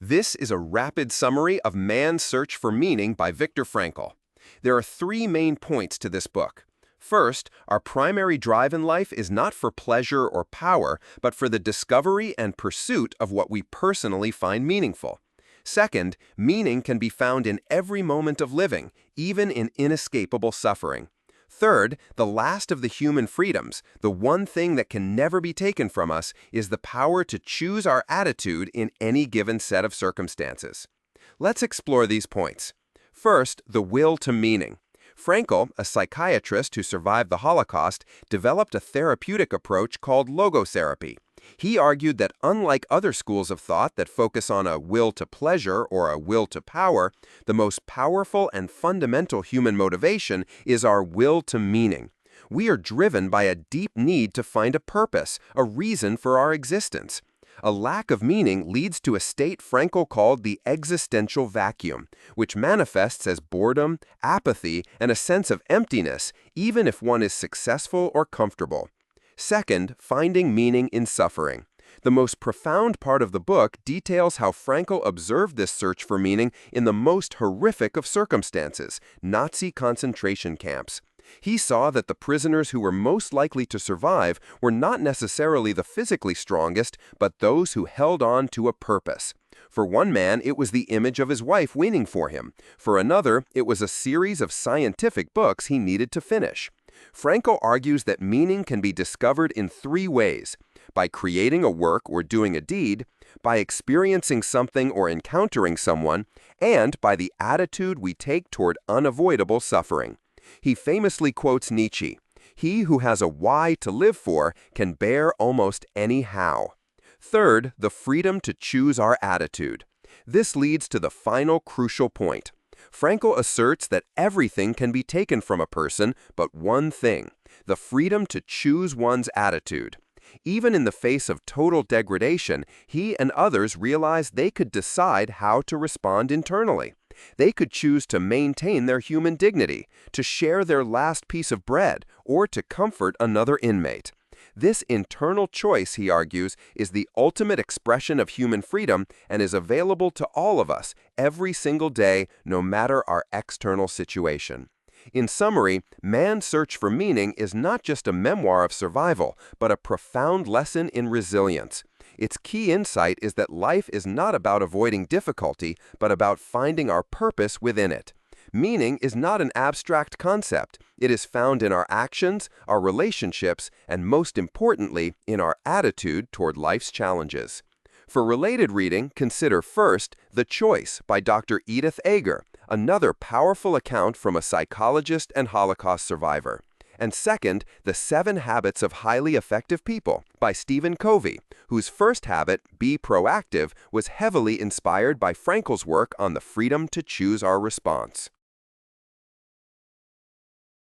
This is a rapid summary of Man's Search for Meaning by Viktor Frankl. There are three main points to this book. First, our primary drive in life is not for pleasure or power, but for the discovery and pursuit of what we personally find meaningful. Second, meaning can be found in every moment of living, even in inescapable suffering. Third, the last of the human freedoms, the one thing that can never be taken from us, is the power to choose our attitude in any given set of circumstances. Let's explore these points. First, the will to meaning. Frankl, a psychiatrist who survived the Holocaust, developed a therapeutic approach called logotherapy. He argued that unlike other schools of thought that focus on a will to pleasure or a will to power, the most powerful and fundamental human motivation is our will to meaning. We are driven by a deep need to find a purpose, a reason for our existence. A lack of meaning leads to a state Frankl called the existential vacuum, which manifests as boredom, apathy, and a sense of emptiness, even if one is successful or comfortable. Second, finding meaning in suffering. The most profound part of the book details how Frankl observed this search for meaning in the most horrific of circumstances, Nazi concentration camps. He saw that the prisoners who were most likely to survive were not necessarily the physically strongest, but those who held on to a purpose. For one man, it was the image of his wife waiting for him. For another, it was a series of scientific books he needed to finish. Frankl argues that meaning can be discovered in three ways: by creating a work or doing a deed, by experiencing something or encountering someone, and by the attitude we take toward unavoidable suffering. He famously quotes Nietzsche, "He who has a why to live for can bear almost any how." Third, the freedom to choose our attitude. This leads to the final crucial point. Frankl asserts that everything can be taken from a person but one thing: the freedom to choose one's attitude. Even in the face of total degradation, he and others realized they could decide how to respond internally. They could choose to maintain their human dignity, to share their last piece of bread, or to comfort another inmate. This internal choice, he argues, is the ultimate expression of human freedom and is available to all of us every single day, no matter our external situation. In summary, Man's Search for Meaning is not just a memoir of survival, but a profound lesson in resilience. Its key insight is that life is not about avoiding difficulty, but about finding our purpose within it. Meaning is not an abstract concept. It is found in our actions, our relationships, and most importantly, in our attitude toward life's challenges. For related reading, consider first The Choice by Dr. Edith Eger, another powerful account from a psychologist and Holocaust survivor. And second, The 7 Habits of Highly Effective People by Stephen Covey, whose first habit, Be Proactive, was heavily inspired by Frankl's work on the freedom to choose our response.